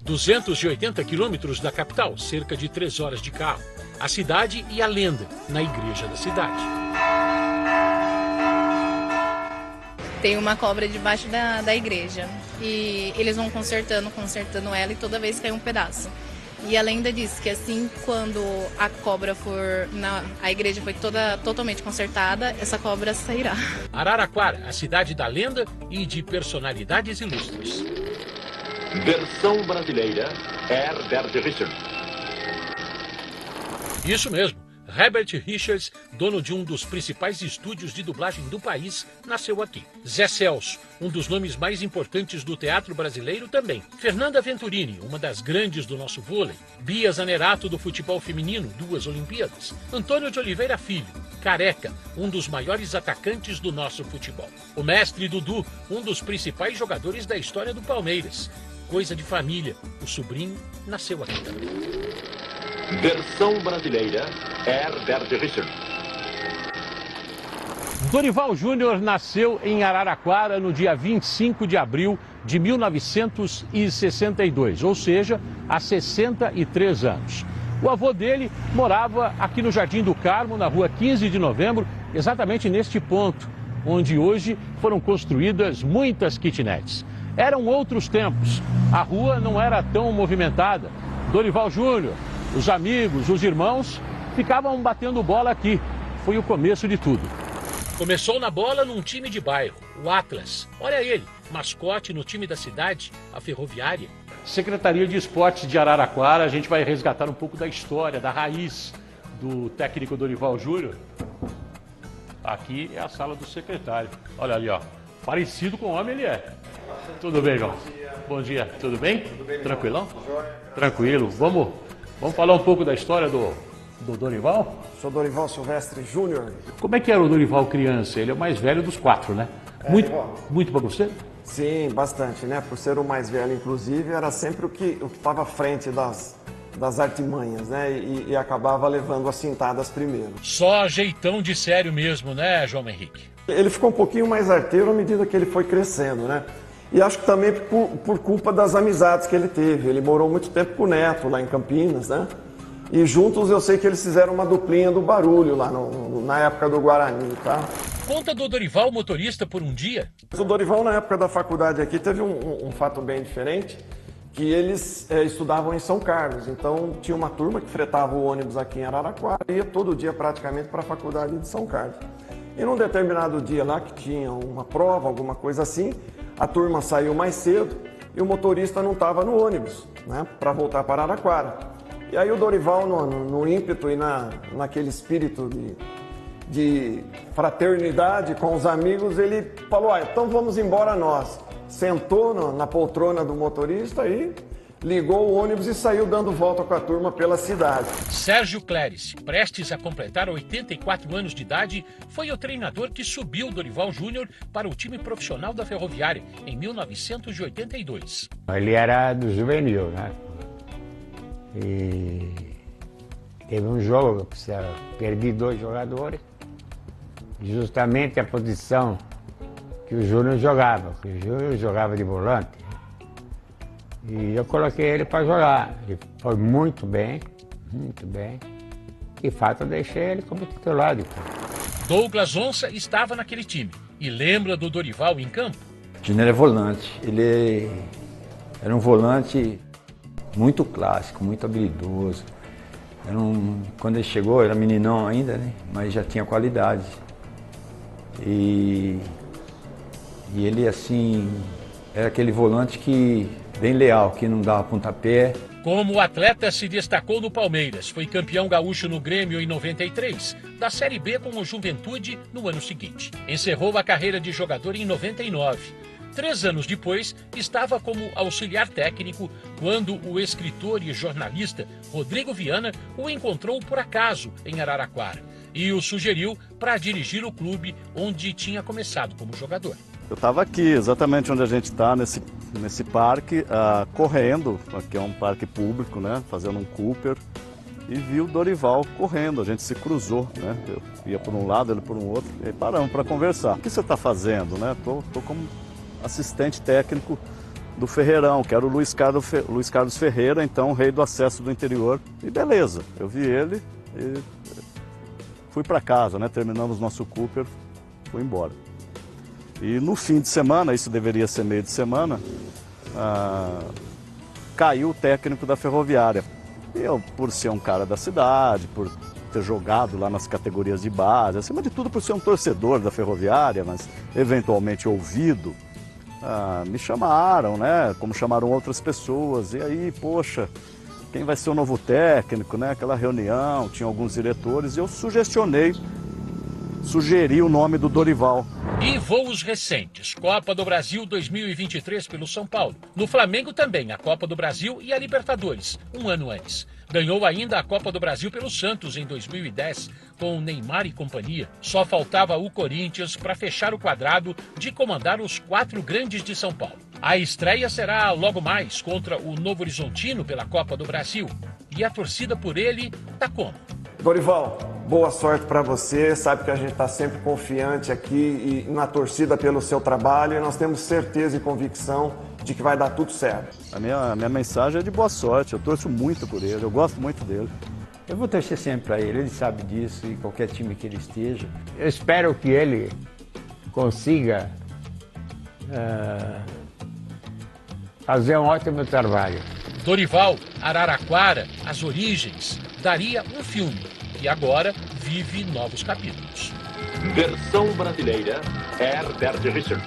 280 quilômetros da capital, cerca de 3 horas de carro. A cidade e a lenda na igreja da cidade. Tem uma cobra debaixo da igreja e eles vão consertando ela e toda vez cai um pedaço. E a lenda diz que assim, quando a cobra a igreja foi totalmente consertada, essa cobra sairá. Araraquara, a cidade da lenda e de personalidades ilustres. Versão brasileira, Herbert Richards. Isso mesmo. Herbert Richards, dono de um dos principais estúdios de dublagem do país, nasceu aqui. Zé Celso, um dos nomes mais importantes do teatro brasileiro também. Fernanda Venturini, uma das grandes do nosso vôlei. Bia Zanerato, do futebol feminino, 2 Olimpíadas. Antônio de Oliveira Filho, Careca, um dos maiores atacantes do nosso futebol. O mestre Dudu, um dos principais jogadores da história do Palmeiras. Coisa de família, o sobrinho nasceu aqui também. Versão brasileira, Herbert Richards. Dorival Júnior nasceu em Araraquara no dia 25 de abril de 1962, ou seja, há 63 anos. O avô dele morava aqui no Jardim do Carmo, na rua 15 de novembro, exatamente neste ponto, onde hoje foram construídas muitas kitnets. Eram outros tempos, a rua não era tão movimentada. Dorival Júnior, os amigos, os irmãos, ficavam batendo bola aqui. Foi o começo de tudo. Começou na bola num time de bairro, o Atlas. Olha ele, mascote no time da cidade, a Ferroviária. Secretaria de Esportes de Araraquara, a gente vai resgatar um pouco da história, da raiz do técnico Dorival Júnior. Aqui é a sala do secretário. Olha ali, ó. Parecido com o homem ele é. Tudo bem, João? Bom dia. Tudo bem? Tudo bem. Tranquilão? Tranquilo. Vamos falar um pouco da história do Dorival? Sou Dorival Silvestre Júnior. Como é que era o Dorival criança? Ele é o mais velho dos 4, né? Muito bagunceiro? Sim, bastante, né? Por ser o mais velho, inclusive, era sempre o que estava à frente das artimanhas, né? E acabava levando as cintadas primeiro. Só jeitão de sério mesmo, né, João Henrique? Ele ficou um pouquinho mais arteiro à medida que ele foi crescendo, né? E acho que também por culpa das amizades que ele teve. Ele morou muito tempo com o Neto, lá em Campinas, né? E juntos eu sei que eles fizeram uma duplinha do Barulho lá na época do Guarani, tá? Conta do Dorival motorista por um dia. O Dorival, na época da faculdade aqui, teve um fato bem diferente, que eles estudavam em São Carlos. Então tinha uma turma que fretava o ônibus aqui em Araraquara e ia todo dia praticamente para a faculdade de São Carlos. E num determinado dia lá que tinha uma prova, alguma coisa assim, a turma saiu mais cedo e o motorista não estava no ônibus, né, para voltar para Araraquara. E aí o Dorival, no ímpeto e naquele espírito de fraternidade com os amigos, ele falou, então vamos embora nós. Sentou na poltrona do motorista e ligou o ônibus e saiu dando volta com a turma pela cidade. Sérgio Cléris, prestes a completar 84 anos de idade, foi o treinador que subiu Dorival Júnior para o time profissional da Ferroviária em 1982. Ele era do juvenil, né? E teve um jogo que eu perdi 2 jogadores, justamente a posição que o Júnior jogava, porque o Júnior jogava de volante. E eu coloquei ele para jogar. Ele foi muito bem, muito bem. De fato, eu deixei ele como titular depois. Douglas Onça estava naquele time e lembra do Dorival em campo. Júnior é volante. Ele era um volante muito clássico, muito habilidoso. Quando ele chegou, era meninão ainda, né? Mas já tinha qualidade. E ele, assim, era aquele volante que bem leal, que não dava pontapé. Como atleta se destacou no Palmeiras, foi campeão gaúcho no Grêmio em 93, da Série B com o Juventude no ano seguinte. Encerrou a carreira de jogador em 99. 3 anos depois, estava como auxiliar técnico quando o escritor e jornalista Rodrigo Viana o encontrou por acaso em Araraquara e o sugeriu para dirigir o clube onde tinha começado como jogador. Eu estava aqui, exatamente onde a gente está, nesse parque, correndo, aqui é um parque público, né, fazendo um Cooper, e vi o Dorival correndo, a gente se cruzou, né, eu ia por um lado, ele por um outro, e aí paramos para conversar. O que você está fazendo, né? Tô como assistente técnico do Ferreirão, que era o Luiz Carlos Ferreira, então rei do acesso do interior. E beleza, eu vi ele e fui para casa, né? Terminamos nosso Cooper, fui embora. E no fim de semana, isso deveria ser meio de semana, caiu o técnico da Ferroviária. Eu, por ser um cara da cidade, por ter jogado lá nas categorias de base, acima de tudo por ser um torcedor da Ferroviária, mas eventualmente ouvido, me chamaram, né? Como chamaram outras pessoas. E aí, poxa, quem vai ser o novo técnico, né? Aquela reunião, tinha alguns diretores e eu sugeri o nome do Dorival. E voos recentes, Copa do Brasil 2023 pelo São Paulo. No Flamengo também, a Copa do Brasil e a Libertadores, um ano antes. Ganhou ainda a Copa do Brasil pelo Santos em 2010, com Neymar e companhia. Só faltava o Corinthians para fechar o quadrado de comandar os 4 grandes de São Paulo. A estreia será logo mais contra o Novo Horizontino pela Copa do Brasil. E a torcida por ele tá como? Dorival, boa sorte para você. Sabe que a gente está sempre confiante aqui e na torcida pelo seu trabalho e nós temos certeza e convicção de que vai dar tudo certo. A minha mensagem é de boa sorte, eu torço muito por ele, eu gosto muito dele. Eu vou torcer sempre para ele sabe disso, e qualquer time que ele esteja. Eu espero que ele consiga fazer um ótimo trabalho. Dorival, Araraquara, As Origens, daria um filme e agora vive novos capítulos. Versão brasileira, Herbert Richard.